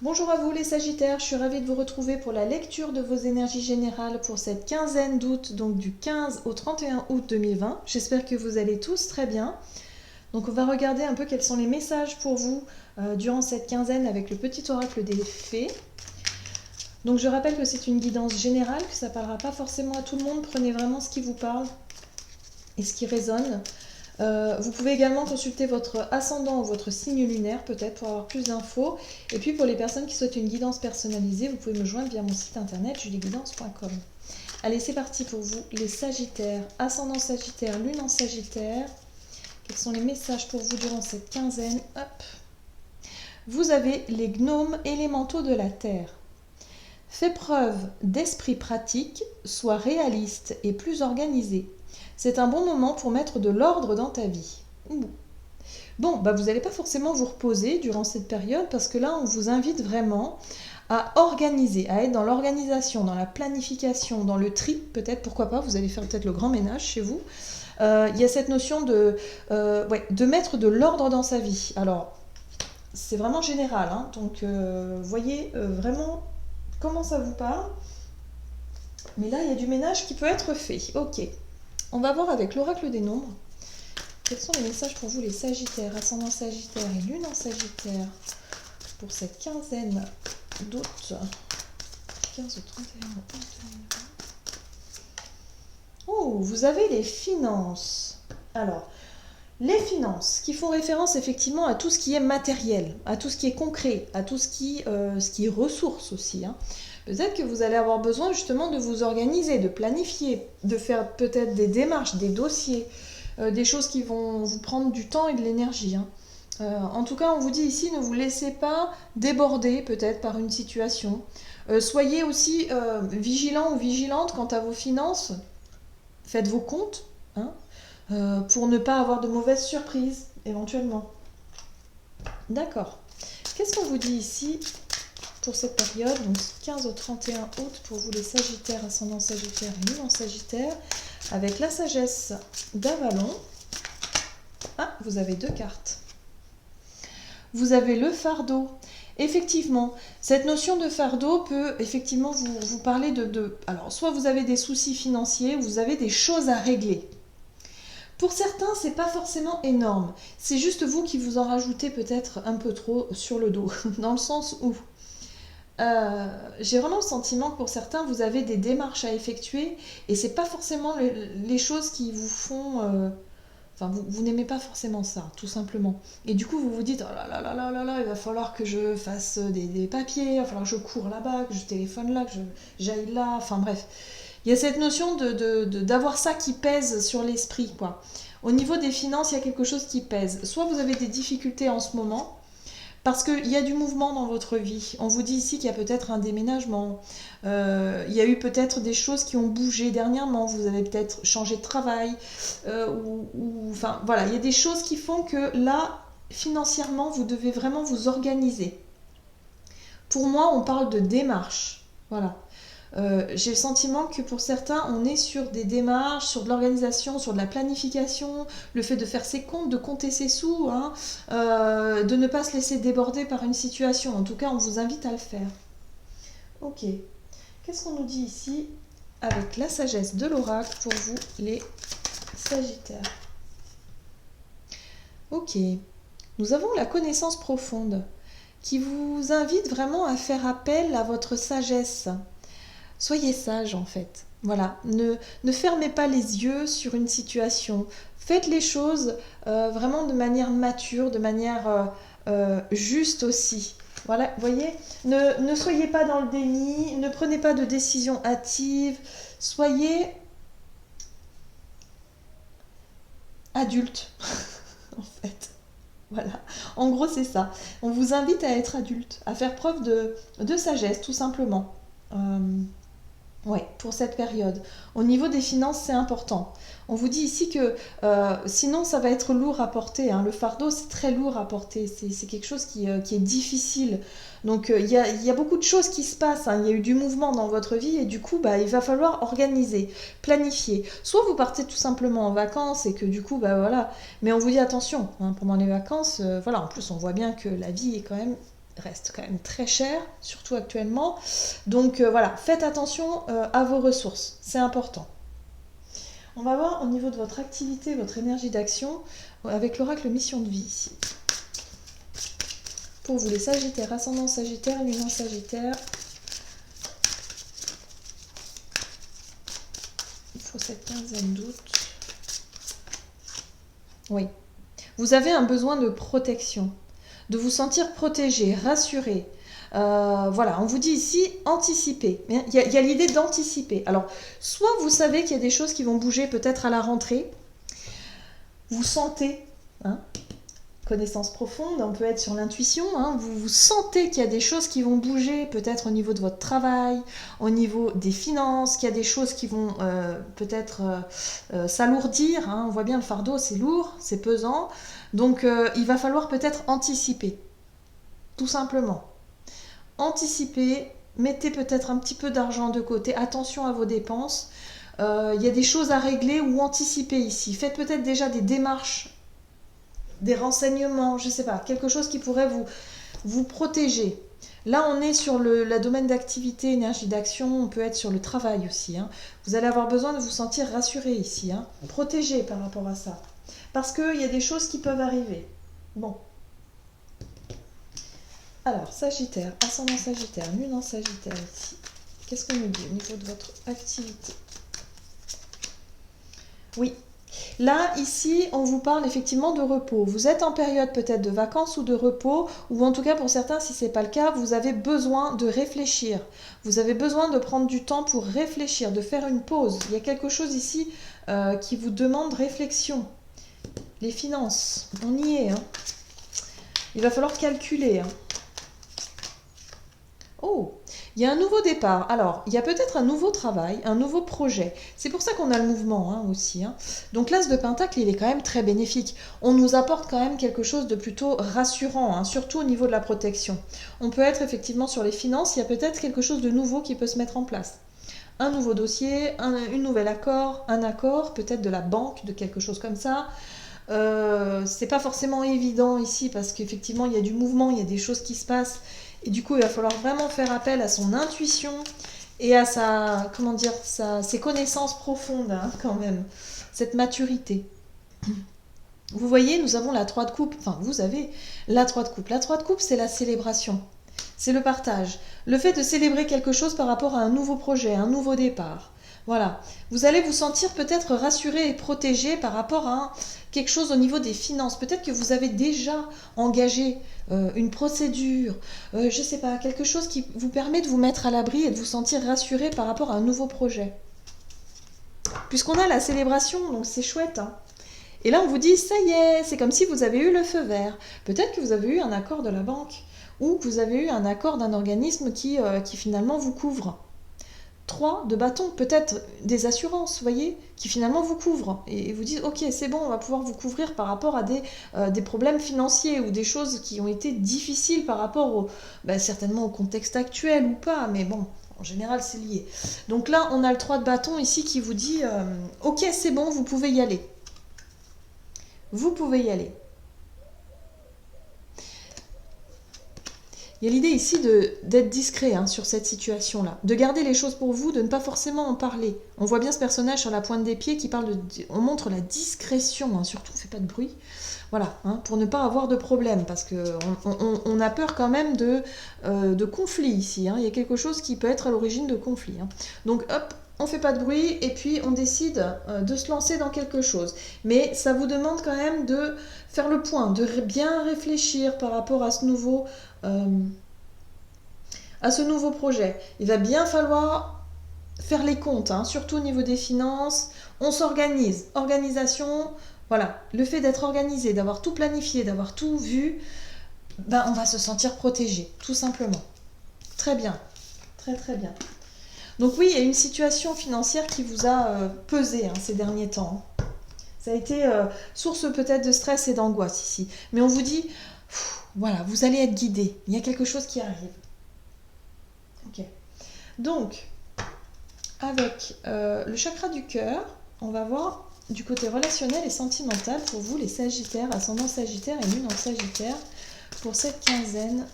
Bonjour à vous les Sagittaires, je suis ravie de vous retrouver pour la lecture de vos énergies générales pour cette quinzaine d'août, donc du 15 au 31 août 2020. J'espère que vous allez tous très bien. Donc on va regarder un peu quels sont les messages pour vous durant cette quinzaine avec le petit oracle des fées. Donc je rappelle que c'est une guidance générale, que ça ne parlera pas forcément à tout le monde. Prenez vraiment ce qui vous parle et ce qui résonne. Vous pouvez également consulter votre ascendant ou votre signe lunaire peut-être pour avoir plus d'infos. Et puis pour les personnes qui souhaitent une guidance personnalisée, vous pouvez me joindre via mon site internet julieguidance.com. Allez, c'est parti pour vous les Sagittaires, ascendant Sagittaire, lune en Sagittaire. Quels sont les messages pour vous durant cette quinzaine? Hop. Vous avez les gnomes élémentaux de la Terre. Fais preuve d'esprit pratique, sois réaliste et plus organisé. C'est un bon moment pour mettre de l'ordre dans ta vie. Bon, vous n'allez pas forcément vous reposer durant cette période parce que là, on vous invite vraiment à organiser, à être dans l'organisation, dans la planification, dans le tri, peut-être, pourquoi pas, vous allez faire peut-être le grand ménage chez vous. Il y a cette notion de mettre de l'ordre dans sa vie. Alors, c'est vraiment général, hein, donc voyez vraiment comment ça vous parle. Mais là, il y a du ménage qui peut être fait. Ok. On va voir avec l'oracle des nombres. Quels sont les messages pour vous les Sagittaires, ascendant Sagittaire et lune en Sagittaire pour cette quinzaine d'août 15 au 31 août 2020. Oh, vous avez les finances. Alors, les finances qui font référence effectivement à tout ce qui est matériel, à tout ce qui est concret, à tout ce qui est ressources aussi, hein. Peut-être que vous allez avoir besoin justement de vous organiser, de planifier, de faire peut-être des démarches, des dossiers, des choses qui vont vous prendre du temps et de l'énergie, hein. En tout cas, on vous dit ici, ne vous laissez pas déborder peut-être par une situation. Soyez aussi vigilant ou vigilante quant à vos finances. Faites vos comptes, hein, pour ne pas avoir de mauvaises surprises éventuellement. D'accord. Qu'est-ce qu'on vous dit ici pour cette période, donc 15 au 31 août pour vous les Sagittaires, ascendant Sagittaire et lune en Sagittaire, avec la sagesse d'Avalon. Ah, vous avez deux cartes. Vous avez le fardeau. Effectivement, cette notion de fardeau peut effectivement vous parler alors, soit vous avez des soucis financiers, ou vous avez des choses à régler. Pour certains, c'est pas forcément énorme. C'est juste vous qui vous en rajoutez peut-être un peu trop sur le dos, dans le sens où j'ai vraiment le sentiment que pour certains, vous avez des démarches à effectuer et c'est pas forcément les choses qui vous font... vous n'aimez pas forcément ça, tout simplement. Et du coup, vous vous dites, oh là là là là là là, il va falloir que je fasse des papiers, il va falloir que je cours là-bas, que je téléphone là, que j'aille là, enfin bref. Il y a cette notion d'avoir ça qui pèse sur l'esprit, quoi. Au niveau des finances, il y a quelque chose qui pèse. Soit vous avez des difficultés en ce moment, parce qu'il y a du mouvement dans votre vie. On vous dit ici qu'il y a peut-être un déménagement. Il y a eu peut-être des choses qui ont bougé dernièrement. Vous avez peut-être changé de travail. Enfin, voilà, il y a des choses qui font que là, financièrement, vous devez vraiment vous organiser. Pour moi, on parle de démarche. Voilà. J'ai le sentiment que pour certains, on est sur des démarches, sur de l'organisation, sur de la planification, le fait de faire ses comptes, de compter ses sous, hein, de ne pas se laisser déborder par une situation. En tout cas, on vous invite à le faire. Ok. Qu'est-ce qu'on nous dit ici avec la sagesse de l'oracle pour vous, les Sagittaires? Ok. Nous avons la connaissance profonde qui vous invite vraiment à faire appel à votre sagesse. Soyez sage en fait. Voilà, ne fermez pas les yeux sur une situation. Faites les choses vraiment de manière mature, de manière juste aussi. Voilà, voyez, ne soyez pas dans le déni, ne prenez pas de décision hâtive. Soyez adulte, en fait. Voilà, en gros c'est ça. On vous invite à être adulte, à faire preuve de sagesse tout simplement. Ouais, pour cette période. Au niveau des finances, c'est important. On vous dit ici que sinon, ça va être lourd à porter, hein. Le fardeau, c'est très lourd à porter. C'est quelque chose qui est difficile. Donc, il y a beaucoup de choses qui se passent, hein. Il y a eu du mouvement dans votre vie et du coup, il va falloir organiser, planifier. Soit vous partez tout simplement en vacances et que du coup, voilà. Mais on vous dit attention, hein, pendant les vacances, voilà. En plus, on voit bien que la vie est quand même reste quand même très cher, surtout actuellement. Donc voilà, faites attention à vos ressources, c'est important. On va voir au niveau de votre activité, votre énergie d'action, avec l'oracle mission de vie ici. Pour vous les Sagittaires, ascendant Sagittaire, lune en Sagittaire. Il faut cette quinzaine d'août. Oui. Vous avez un besoin de protection, de vous sentir protégé, rassuré. Voilà, on vous dit ici anticiper. Il y a l'idée d'anticiper. Alors, soit vous savez qu'il y a des choses qui vont bouger peut-être à la rentrée. Vous sentez, hein, connaissance profonde, on peut être sur l'intuition, hein, vous sentez qu'il y a des choses qui vont bouger, peut-être au niveau de votre travail, au niveau des finances, qu'il y a des choses qui vont peut-être s'alourdir, hein, on voit bien le fardeau, c'est lourd, c'est pesant, donc il va falloir peut-être anticiper, tout simplement. Anticiper, mettez peut-être un petit peu d'argent de côté, attention à vos dépenses, il y a des choses à régler ou anticiper ici, faites peut-être déjà des démarches, des renseignements, je ne sais pas, quelque chose qui pourrait vous protéger. Là, on est sur le domaine d'activité, énergie d'action, on peut être sur le travail aussi. Hein. Vous allez avoir besoin de vous sentir rassuré ici, hein, protégé par rapport à ça. Parce qu'il y a des choses qui peuvent arriver. Bon. Alors, Sagittaire, ascendant Sagittaire, lune en Sagittaire ici. Qu'est-ce qu'on nous dit au niveau de votre activité? Oui. Là, ici, on vous parle effectivement de repos. Vous êtes en période peut-être de vacances ou de repos, ou en tout cas pour certains, si ce n'est pas le cas, vous avez besoin de réfléchir. Vous avez besoin de prendre du temps pour réfléchir, de faire une pause. Il y a quelque chose ici qui vous demande réflexion. Les finances, on y est. Hein. Il va falloir calculer. Hein. Oh, il y a un nouveau départ. Alors, il y a peut-être un nouveau travail, un nouveau projet. C'est pour ça qu'on a le mouvement hein, aussi. Hein. Donc l'As de Pentacle, il est quand même très bénéfique. On nous apporte quand même quelque chose de plutôt rassurant, hein, surtout au niveau de la protection. On peut être effectivement sur les finances, il y a peut-être quelque chose de nouveau qui peut se mettre en place. Un nouveau dossier, un nouvel accord, un accord, peut-être de la banque, de quelque chose comme ça. C'est pas forcément évident ici parce qu'effectivement, il y a du mouvement, il y a des choses qui se passent. Et du coup, il va falloir vraiment faire appel à son intuition et à sa, comment dire, ses connaissances profondes, hein, quand même, cette maturité. Vous voyez, nous avons la 3 de coupe, enfin, vous avez la 3 de coupe. La 3 de coupe, c'est la célébration, c'est le partage, le fait de célébrer quelque chose par rapport à un nouveau projet, un nouveau départ. Voilà, vous allez vous sentir peut-être rassuré et protégé par rapport à quelque chose au niveau des finances. Peut-être que vous avez déjà engagé une procédure, je ne sais pas, quelque chose qui vous permet de vous mettre à l'abri et de vous sentir rassuré par rapport à un nouveau projet. Puisqu'on a la célébration, donc c'est chouette. Hein. Et là, on vous dit, ça y est, c'est comme si vous avez eu le feu vert. Peut-être que vous avez eu un accord de la banque ou que vous avez eu un accord d'un organisme qui finalement vous couvre. 3 de bâton, peut-être des assurances, vous voyez, qui finalement vous couvrent et vous disent ok c'est bon, on va pouvoir vous couvrir par rapport à des problèmes financiers ou des choses qui ont été difficiles par rapport certainement au contexte actuel ou pas, mais bon, en général c'est lié. Donc là on a le 3 de bâton ici qui vous dit ok c'est bon, vous pouvez y aller. Vous pouvez y aller. Il y a l'idée ici d'être discret hein, sur cette situation-là, de garder les choses pour vous, de ne pas forcément en parler. On voit bien ce personnage sur la pointe des pieds qui parle on montre la discrétion, hein, surtout on ne fait pas de bruit, voilà, hein, pour ne pas avoir de problème, parce qu'on a peur quand même de conflit ici, hein. Il y a quelque chose qui peut être à l'origine de conflit. Hein. Donc hop, on ne fait pas de bruit et puis on décide de se lancer dans quelque chose. Mais ça vous demande quand même de faire le point, de bien réfléchir par rapport à ce nouveau projet. Il va bien falloir faire les comptes, hein, surtout au niveau des finances. On s'organise. Organisation, voilà. Le fait d'être organisé, d'avoir tout planifié, d'avoir tout vu, on va se sentir protégé, tout simplement. Très bien. Très très bien. Donc oui, il y a une situation financière qui vous a pesé hein, ces derniers temps. Ça a été source peut-être de stress et d'angoisse ici. Mais on vous dit, voilà, vous allez être guidé. Il y a quelque chose qui arrive. Ok. Donc, avec le chakra du cœur, on va voir du côté relationnel et sentimental pour vous, les Sagittaires, ascendant Sagittaire et lune en Sagittaire, pour cette quinzaine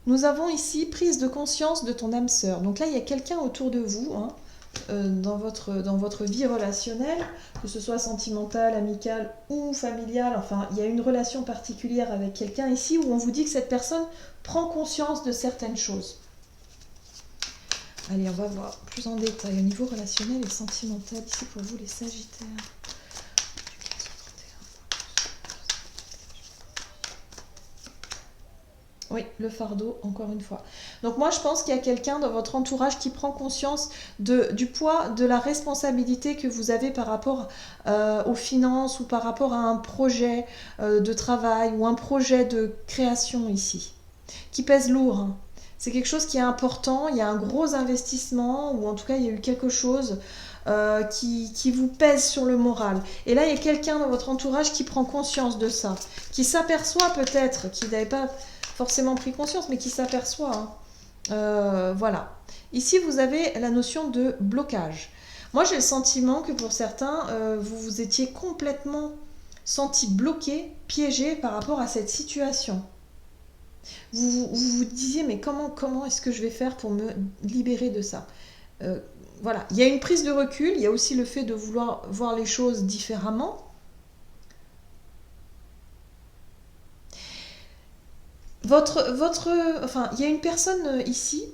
nous avons ici prise de conscience de ton âme sœur. Donc là, il y a quelqu'un autour de vous, hein, dans votre vie relationnelle, que ce soit sentimentale, amicale ou familiale. Enfin, il y a une relation particulière avec quelqu'un ici où on vous dit que cette personne prend conscience de certaines choses. Allez, on va voir plus en détail au niveau relationnel et sentimental ici pour vous les Sagittaires. Oui, le fardeau, encore une fois. Donc moi, je pense qu'il y a quelqu'un dans votre entourage qui prend conscience du poids, de la responsabilité que vous avez par rapport aux finances ou par rapport à un projet de travail ou un projet de création ici, qui pèse lourd, hein. C'est quelque chose qui est important, il y a un gros investissement, ou en tout cas, il y a eu quelque chose qui vous pèse sur le moral. Et là, il y a quelqu'un dans votre entourage qui prend conscience de ça, qui s'aperçoit peut-être, qui n'avait pas forcément pris conscience, mais qui s'aperçoit. Hein. Voilà. Ici, vous avez la notion de blocage. Moi, j'ai le sentiment que pour certains, vous vous étiez complètement senti bloqué, piégé par rapport à cette situation. Vous disiez, mais comment est-ce que je vais faire pour me libérer de ça? Voilà. Il y a une prise de recul, il y a aussi le fait de vouloir voir les choses différemment. Enfin, il y a une personne ici,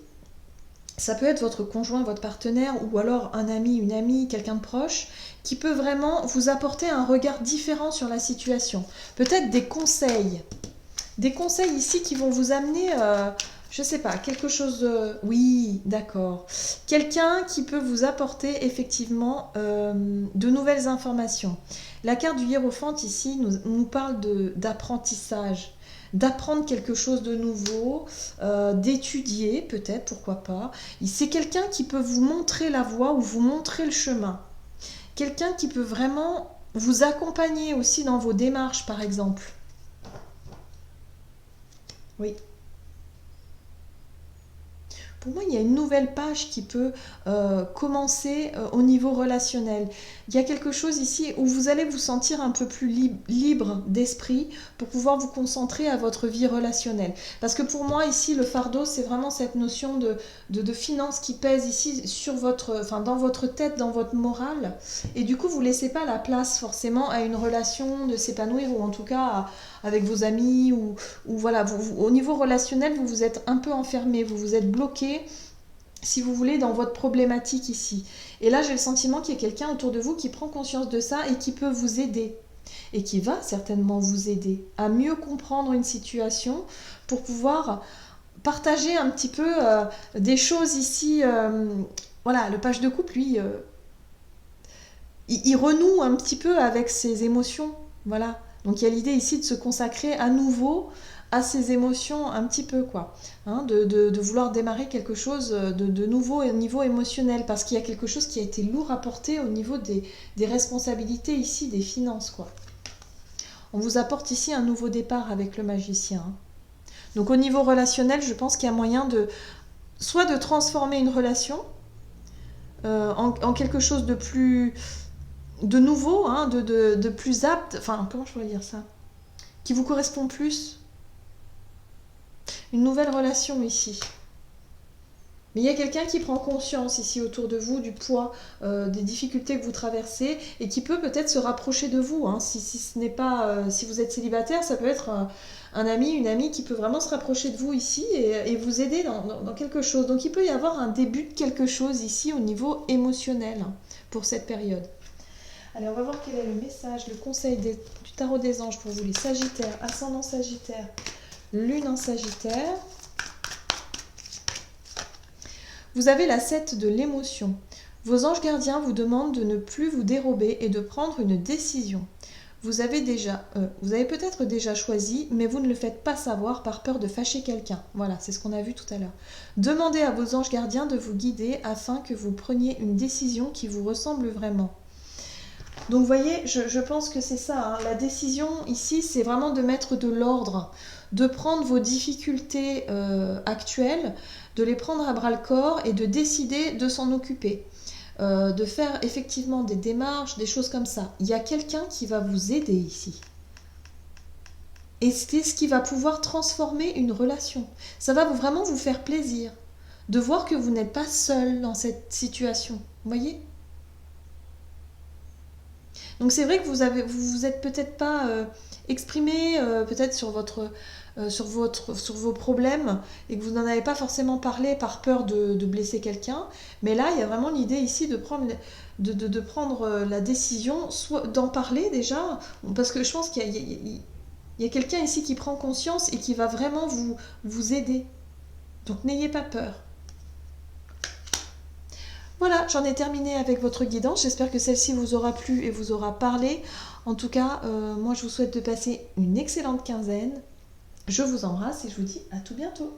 ça peut être votre conjoint, votre partenaire, ou alors un ami, une amie, quelqu'un de proche, qui peut vraiment vous apporter un regard différent sur la situation. Peut-être des conseils ici qui vont vous amener, je sais pas, quelque chose de... Oui, d'accord. Quelqu'un qui peut vous apporter effectivement de nouvelles informations. La carte du Hiérophante ici nous parle d'apprentissage. D'apprendre quelque chose de nouveau, d'étudier peut-être, pourquoi pas. C'est quelqu'un qui peut vous montrer la voie ou vous montrer le chemin. Quelqu'un qui peut vraiment vous accompagner aussi dans vos démarches, par exemple. Oui. Pour moi, il y a une nouvelle page qui peut commencer au niveau relationnel. Il y a quelque chose ici où vous allez vous sentir un peu plus libre d'esprit pour pouvoir vous concentrer à votre vie relationnelle. Parce que pour moi, ici, le fardeau, c'est vraiment cette notion de finance qui pèse ici sur dans votre tête, dans votre morale. Et du coup, vous ne laissez pas la place forcément à une relation de s'épanouir, ou en tout cas avec vos amis, ou voilà, au niveau relationnel, vous vous êtes un peu enfermé, vous vous êtes bloqué, si vous voulez, dans votre problématique ici. Et là, j'ai le sentiment qu'il y a quelqu'un autour de vous qui prend conscience de ça et qui peut vous aider. Et qui va certainement vous aider à mieux comprendre une situation pour pouvoir partager un petit peu des choses ici. Voilà, le page de couple, lui, il renoue un petit peu avec ses émotions. Voilà. Donc il y a l'idée ici de se consacrer à nouveau à ses émotions un petit peu, quoi. Hein, de vouloir démarrer quelque chose de nouveau au niveau émotionnel, parce qu'il y a quelque chose qui a été lourd à porter au niveau des responsabilités ici, des finances, quoi. On vous apporte ici un nouveau départ avec le magicien. Hein. Donc au niveau relationnel, je pense qu'il y a moyen soit de transformer une relation en quelque chose de nouveau, hein, de plus apte, enfin, comment je pourrais dire ça, qui vous correspond plus. Une nouvelle relation ici. Mais il y a quelqu'un qui prend conscience ici autour de vous du poids, des difficultés que vous traversez, et qui peut peut-être se rapprocher de vous. Hein. Si ce n'est pas, si vous êtes célibataire, ça peut être un ami, une amie qui peut vraiment se rapprocher de vous ici et vous aider dans quelque chose. Donc il peut y avoir un début de quelque chose ici au niveau émotionnel, hein, pour cette période. Allez, on va voir quel est le message, le conseil du tarot des anges pour vous, les Sagittaires, ascendant Sagittaire, lune en Sagittaire. Vous avez la 7 de l'émotion. Vos anges gardiens vous demandent de ne plus vous dérober et de prendre une décision. Vous avez peut-être déjà choisi, mais vous ne le faites pas savoir par peur de fâcher quelqu'un. Voilà, c'est ce qu'on a vu tout à l'heure. Demandez à vos anges gardiens de vous guider afin que vous preniez une décision qui vous ressemble vraiment. Donc vous voyez, je pense que c'est ça. Hein. La décision ici, c'est vraiment de mettre de l'ordre, de prendre vos difficultés actuelles, de les prendre à bras-le-corps et de décider de s'en occuper. De faire effectivement des démarches, des choses comme ça. Il y a quelqu'un qui va vous aider ici. Et c'est ce qui va pouvoir transformer une relation. Ça va vraiment vous faire plaisir de voir que vous n'êtes pas seul dans cette situation. Vous voyez? Donc c'est vrai que vous êtes peut-être pas exprimé peut-être sur vos problèmes et que vous n'en avez pas forcément parlé par peur de blesser quelqu'un. Mais là, il y a vraiment l'idée ici de prendre la décision, soit d'en parler déjà, parce que je pense qu'il y a quelqu'un ici qui prend conscience et qui va vraiment vous aider. Donc n'ayez pas peur. Voilà, j'en ai terminé avec votre guidance. J'espère que celle-ci vous aura plu et vous aura parlé. En tout cas, moi je vous souhaite de passer une excellente quinzaine. Je vous embrasse et je vous dis à tout bientôt.